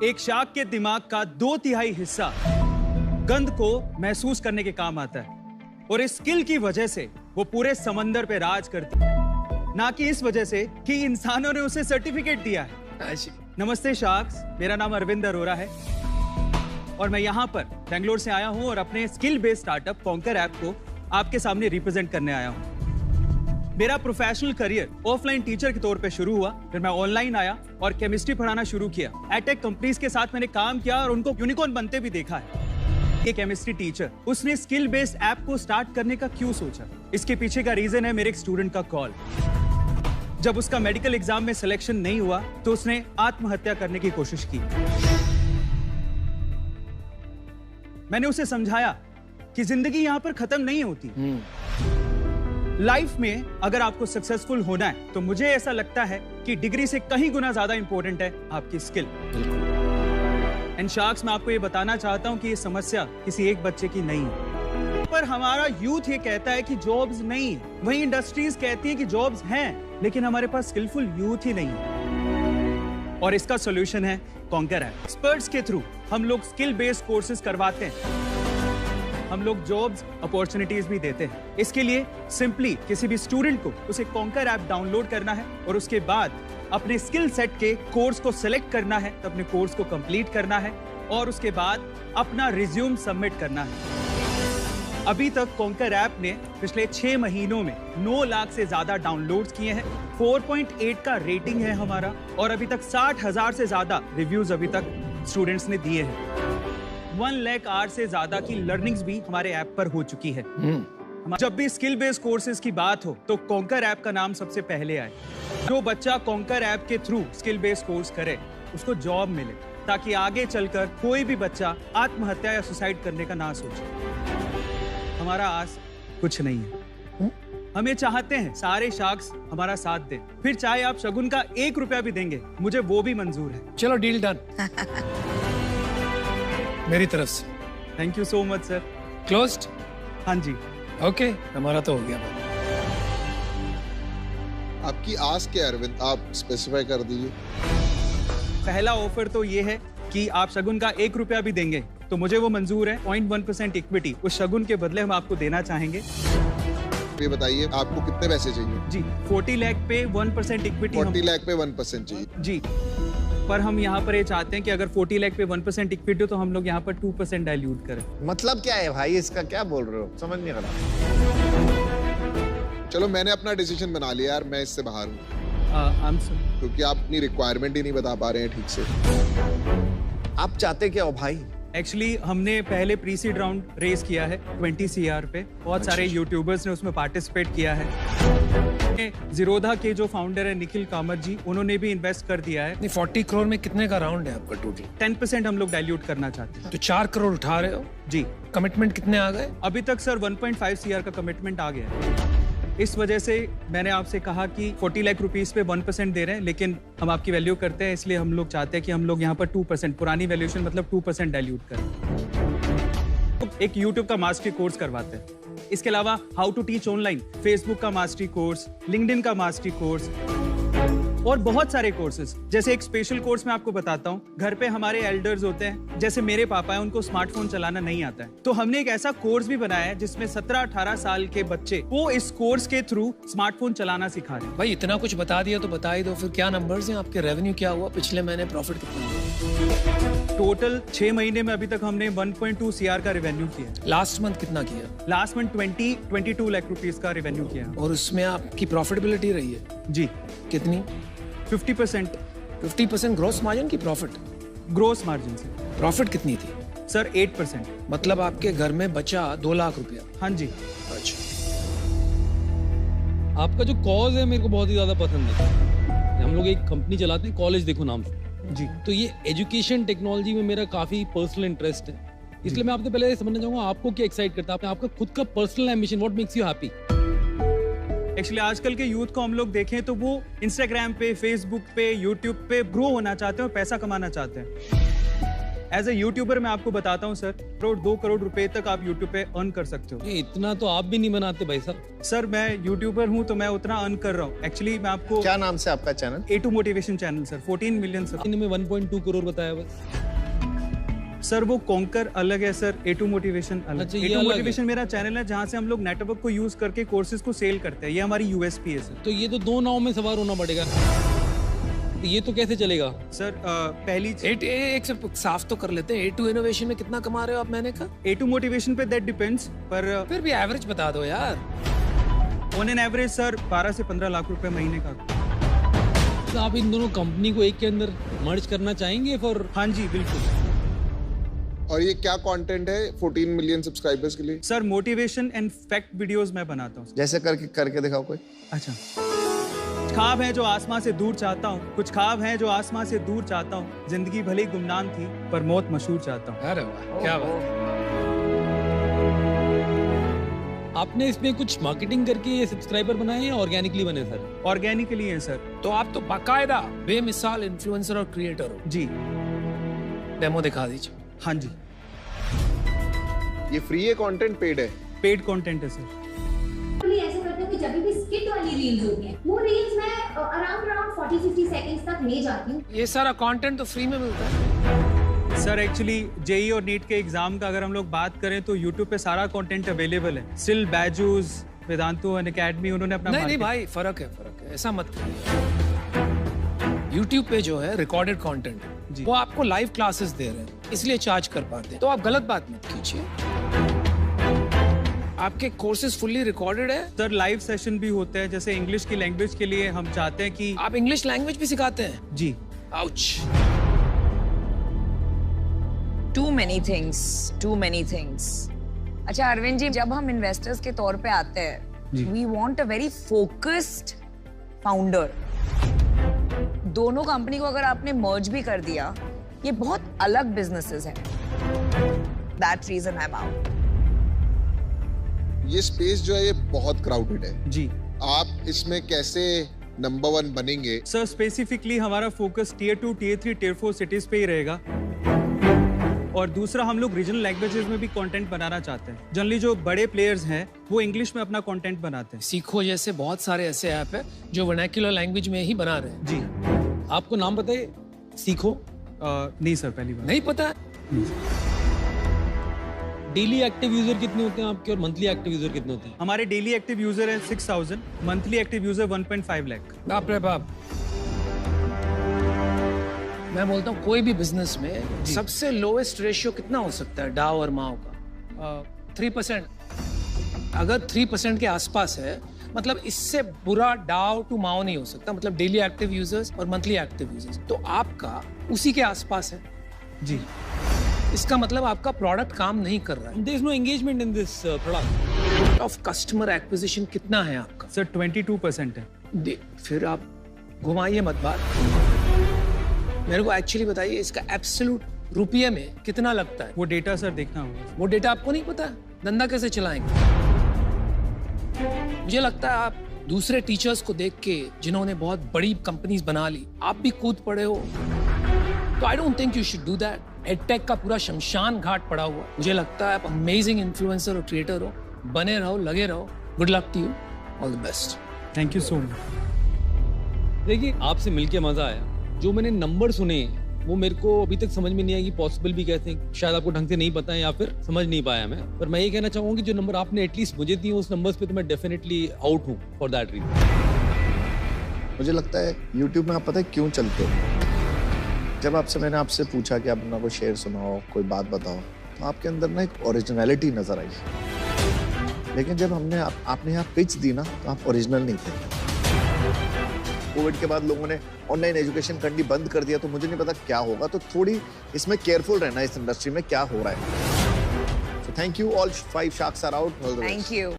एक शार्क के दिमाग का 2/3 हिस्सा गंध को महसूस करने के काम आता है और इस स्किल की वजह से वो पूरे समंदर पे राज करती है, ना कि इस वजह से कि इंसानों ने उसे सर्टिफिकेट दिया है। नमस्ते शार्क्स, मेरा नाम अरविंद अरोरा है और मैं यहाँ पर बेंगलोर से आया हूँ और अपने skill based startup conquer app को आपके सामने रिप्रेजेंट करने आया हूँ। मेरा प्रोफेशनल करियर ऑफलाइन टीचर के तौर पे शुरू हुआ, फिर मैं ऑनलाइन आया और केमिस्ट्री पढ़ाना शुरू किया। एटेक कंपनीज के साथ मैंने काम किया और उनको यूनिकॉर्न बनते भी देखा है। ये केमिस्ट्री टीचर, उसने स्किल बेस्ड ऐप को स्टार्ट करने का क्यों सोचा? इसके पीछे का रीजन है मेरे एक स्टूडेंट का कॉल। जब उसका मेडिकल एग्जाम में सिलेक्शन नहीं हुआ तो उसने आत्महत्या करने की कोशिश की। मैंने उसे समझाया कि जिंदगी यहां पर खत्म नहीं होती। लाइफ में अगर आपको सक्सेसफुल होना है तो मुझे ऐसा लगता है कि डिग्री से कहीं गुना ज्यादा इंपॉर्टेंट है आपकी स्किल। एंड शार्क्स, मैं आपको ये बताना चाहता हूं कि ये समस्या किसी एक बच्चे की नहीं है, पर हमारा यूथ ये कहता है कि जॉब्स नहीं है, वही इंडस्ट्रीज कहती है कि जॉब्स हैं, लेकिन हमारे पास स्किलफुल यूथ ही नहीं है। और इसका सॉल्यूशन है कॉन्कर ऐप। एक्सपर्ट्स के थ्रू हम लोग स्किल बेस्ड कोर्सेज करवाते हैं, हम लोग जॉब्स अपॉर्चुनिटीज भी देते हैं। इसके लिए सिंपली किसी भी स्टूडेंट को उसे कॉन्कर ऐप डाउनलोड करना है और उसके बाद अपने स्किल सेट के कोर्स को सिलेक्ट करना है, तो अपने कोर्स को कंप्लीट करना है और उसके बाद अपना रिज्यूम सबमिट करना है। अभी तक कॉन्कर ऐप ने पिछले 6 महीनों में 9 लाख से ज्यादा डाउनलोड्स किए हैं, 4.8 का रेटिंग है हमारा और अभी तक 60,000 से ज्यादा रिव्यूज अभी तक स्टूडेंट्स ने दिए हैं। 1 लाख आवर से ज्यादा की लर्निंग्स भी हमारे ऐप पर हो चुकी है। जब भी स्किल बेस्ड कोर्सेज की बात हो तो कॉन्कर ऐप का नाम सबसे पहले आए। जो बच्चा कॉन्कर ऐप के थ्रू स्किल बेस्ड कोर्स करे उसको जॉब मिले, ताकि आगे चलकर कोई भी बच्चा आत्महत्या या सुसाइड करने का ना सोचे। हमारा आस कुछ नहीं है। हम ये चाहते हैं सारे शार्क्स हमारा साथ दें, फिर चाहे आप शगुन का 1 रुपया भी देंगे, मुझे वो भी मंजूर है। चलो, डील डन। मेरी तरफ से thank you so much sir. Closed? हाँ जी। ओके, हमारा तो हो गया। आपकी आस क्या है अरविंद, आप स्पेसिफाई कर दीजिए। पहला ऑफर तो ये है कि आप शगुन का 1 रुपया भी देंगे तो मुझे वो मंजूर है। 0.1% इक्विटी उस शगुन के बदले हम आपको देना चाहेंगे। ये बताइए आपको कितने पैसे चाहिए? जी, 40 लाख पे 1% इक्विटी। 40 लाख पे 1% चाहिए जी, पर हम यहाँ पर ये चाहते हैं कि अगर 40 लाख पे 1% इक्विटी हो तो हम लोग यहाँ पर 2% डाइल्यूट करें। मतलब क्या है भाई, इसका क्या बोल रहे हो? समझ नहीं आ रहा। चलो, मैंने अपना डिसीजन बना लिया यार, मैं इससे बाहर हूँ। क्योंकि आप अपनी रिक्वायरमेंट ही नहीं बता पा रहे हैं ठीक से। आप चाहते क्या हो भाई? एक्चुअली हमने पहले प्री सीड राउंड रेस किया है 20 CR पे। बहुत सारे यूट्यूबर्स ने उसमें पार्टिसिपेट किया है। जीरोधा के जो फाउंडर है निखिल कामत जी, उन्होंने भी इन्वेस्ट कर दिया है। 40 करोड़ में कितने का राउंड है आपका टोटल? 10% हम लोग डाइल्यूट करना चाहते हैं। तो 4 करोड़ उठा रहे हो जी। कमिटमेंट कितने आ गए? अभी तक सर 1.5 CR का कमिटमेंट आ गया है। इस वजह से मैंने आपसे कहा कि 40 लाख रुपीस पे 1% दे रहे हैं, लेकिन हम आपकी वैल्यू करते हैं, इसलिए हम लोग चाहते हैं कि हम लोग यहाँ पर 2%, पुरानी वैल्यूएशन मतलब 2% डाइल्यूट करें। एक यूट्यूब का मास्टरी कोर्स करवाते हैं। इसके अलावा how to teach online, Facebook का मास्टरी कोर्स, लिंक्डइन का मास्टरी कोर्स और बहुत सारे कोर्सेज। जैसे एक स्पेशल कोर्स मैं आपको बताता हूँ। घर पे हमारे एल्डर्स होते हैं, जैसे मेरे पापा हैं, उनको स्मार्टफोन चलाना नहीं आता है, तो हमने एक ऐसा कोर्स भी बनाया है जिसमें 17-18 साल के बच्चे वो इस कोर्स के थ्रू स्मार्टफोन चलाना सिखा रहे हैं। भाई इतना कुछ बता दिया तो बता ही दो, फिर क्या नंबर्स हैं आपके? रेवेन्यू क्या हुआ पिछले महीने? प्रॉफिट कितना हुआ? टोटल 6 महीने में अभी तक हमने 1.2 CR का रेवेन्यू किया। लास्ट मंथ कितना किया? लास्ट मंथ 22 लाख रुपीस का रेवेन्यू किया। और उसमें आपकी प्रॉफिटेबिलिटी रही है? जी। कितनी? 50%। 50% ग्रोस मार्जिन की प्रॉफिट? ग्रोस मार्जिन से। प्रॉफिट कितनी थी सर? 8%। मतलब आपके घर में बचा 2 लाख रुपया? हाँ जी। अच्छा, आपका जो कॉज है मेरे को बहुत ही ज्यादा पसंद है। हम लोग एक कंपनी चलाते हैं, कॉलेज देखो नाम से जी। तो ये एजुकेशन टेक्नोलॉजी में मेरा काफी पर्सनल इंटरेस्ट है, इसलिए मैं आपसे पहले समझना चाहूंगा आपको क्या एक्साइट करता है, आपका खुद का personal ambition, what makes you happy? Actually आजकल के यूथ को हम लोग देखें तो वो इंस्टाग्राम पे, फेसबुक पे, यूट्यूब पे ग्रो होना चाहते हैं और पैसा कमाना चाहते हैं। एज ए यूट्यूबर मैं आपको बताता हूँ सर, 2 करोड़ रुपए तक आप यूट्यूब पे अर्न कर सकते हो। ये इतना तो आप भी नहीं बनाते भाई साहब। सर मैं यूट्यूबर हूँ तो मैं उतना अर्न कर रहा हूँ। एक्चुअली मैं आपको क्या नाम से आपका channel? A2 motivation channel sir, 14 million sir. इनमें 1.2 करोड़ बताया बस। सर वो कॉन्कर अलग है सर, A2 मोटिवेशन अलग। अच्छा, ये A2 अलग मोटिवेशन मेरा चैनल है जहाँ से हम लोग नेटवर्क को यूज करके कोर्सेज को सेल करते हैं। ये हमारी USP है सर। तो ये तो 2 नाव में सवार होना पड़ेगा, ये तो कैसे चलेगा सर पहली एक से साफ तो कर लेते हैं, A2 इनोवेशन में कितना कमा रहे हो आप महीने का? A2 मोटिवेशन पे दैट डिपेंड्स, पर फिर भी एवरेज बता दो यार। ऑन एन एवरेज सर 12 से 15 लाख रुपए महीने का। तो आप इन दोनों कंपनी को एक के अंदर मर्ज करना चाहेंगे फॉर? हाँ जी बिल्कुल। और ये क्या कंटेंट है 14 मिलियन सब्सक्राइबर्स के लिए? Sir motivation and fact videos मैं बनाता हूँ। जैसे करके दिखाओ कोई। अच्छा, ख्वाब है जो आसमां से दूर चाहता हूँ, कुछ ख्वाब है जो आसमां से दूर चाहता हूँ, जिंदगी भले ही गुमनाम थी पर मौत मशहूर चाहता हूँ। अरे वाह, क्या बात। आपने इसमें कुछ मार्केटिंग करके ये सब्सक्राइबर बनाए या ऑर्गेनिकली बने सर? ऑर्गेनिकली है सर। तो आप तो बाकायदा बेमिसाल इन्फ्लुएंसर और क्रिएटर हो। जी। डेमो दिखा दीजिए। हाँ जी। ये फ्री है कंटेंट, पेड है? पेड कंटेंट है सर। ऐसे करते हो कि जब भी स्किट वाली रील्स होती हैं, वो रील्स मैं अराउंड 40-50 सेकंड्स तक ले जाती हूँ। ये सारा कंटेंट तो फ्री में मिलता है सर। एक्चुअली जेई और नीट के एग्जाम का अगर हम लोग बात करें तो यूट्यूब पे सारा कंटेंट अवेलेबल है। स्टिल बैजूस, वेदांतु अकेडमी, उन्होंने अपना नहीं भाई, फर्क है, ऐसा मत करिए। यूट्यूब पे जो है रिकॉर्डेड कंटेंट है, वो आपको लाइव क्लासेस दे रहे हैं, इसलिए चार्ज कर पाते हैं। तो आप गलत बात मत कीजिए। आपके कोर्सेज फुल्ली रिकॉर्डेड है सर। लाइव सेशन भी होते हैं, जैसे इंग्लिश की लैंग्वेज के लिए हम चाहते हैं कि आप इंग्लिश लैंग्वेज भी सिखाते हैं? जी। आउच। Too many things. अच्छा अरविंद जी, जब हम इन्वेस्टर्स के तौर पे आते हैं, we want a very focused founder. दोनों कंपनी को अगर आपने मर्ज भी कर दिया, ये बहुत अलग बिजनेसेस हैं। That reason I'm out. ये स्पेस जो है ये बहुत क्राउडेड है जी। आप इसमें कैसे नंबर 1 बनेंगे? सर स्पेसिफिकली हमारा focus Tier 2, Tier 3, Tier 4 cities पे ही रहेगा। और दूसरा, हम लोग रीजनल लैंग्वेजेस में भी कंटेंट बनाना चाहते हैं। जनरली जो बड़े प्लेयर्स हैं वो इंग्लिश में अपना कंटेंट बनाते हैं। सीखो जैसे बहुत सारे ऐसे ऐप है जो वर्नाक्युलर लैंग्वेज में ही बना रहे हैं। जी। आपको नाम पता है सीखो? नहीं सर, पहली बार। नहीं पता? डेली एक्टिव यूजर कितने होते हैं आपके और मंथली एक्टिव यूजर कितने होते हैं? हमारे डेली एक्टिव यूजर है 6000, मंथली एक्टिव यूजर 1.5 लाख। बाप रे बाप। मैं बोलता हूँ कोई भी बिजनेस में सबसे लोएस्ट रेशियो कितना हो सकता है डाउ और माओ का? 3%। अगर 3% के आसपास है, मतलब इससे बुरा डाउ टू माओ नहीं हो सकता। मतलब डेली एक्टिव यूजर्स और मंथली एक्टिव यूजर्स, तो आपका उसी के आसपास है। जी। इसका मतलब आपका प्रोडक्ट काम नहीं कर रहा है। There is no engagement in this product. Of customer acquisition कितना है आपका? सर 22% है। फिर आप घुमाइए मत बात, मेरे को एक्चुअली बताइए इसका एब्सोल्यूट रुपये में कितना लगता है? वो डेटा सर देखना होगा। वो डेटा आपको नहीं पता? धंधा कैसे चलाएंगे? मुझे लगता है आप दूसरे टीचर्स को देख के, जिन्होंने बहुत बड़ी कंपनीज बना ली, आप भी कूद पड़े हो। तो I don't think you should do that. Edtech का पूरा शमशान घाट पड़ा हुआ। मुझे लगता है आप अमेजिंग इन्फ्लुएंसर और क्रिएटर हो, बने रहो, लगे रहो। Good luck to you, all the best. Thank you so much. देखिए, आपसे मिलके मजा आया। जो मैंने नंबर सुने वो मेरे को अभी तक समझ में नहीं आया कि पॉसिबल भी कैसे हैं। शायद आपको ढंग से नहीं पता है या फिर समझ नहीं पाया मैं। पर मैं ये कहना चाहूंगा कि जो नंबर आपने एटलीस्ट मुझे दिए उस नंबर्स पे तो मैं डेफिनेटली आउट हूँ फॉर दैट रीजन। मुझे लगता है YouTube में आप पता है क्यों चलते हो? जब मैंने आपसे पूछा कि आप अपना कोई शेर सुनाओ, कोई बात बताओ, तो आपके अंदर ना एक ओरिजिनलिटी नजर आई। लेकिन जब आपने यहाँ पिच दी ना, तो आप ओरिजिनल नहीं थे। कोविड के बाद लोगों ने ऑनलाइन एजुकेशन करनी बंद कर दिया, तो मुझे नहीं पता क्या होगा। तो थोड़ी इसमें केयरफुल रहना इस इंडस्ट्री में क्या हो रहा है। So thank you all 5 sharks are out. Thank you.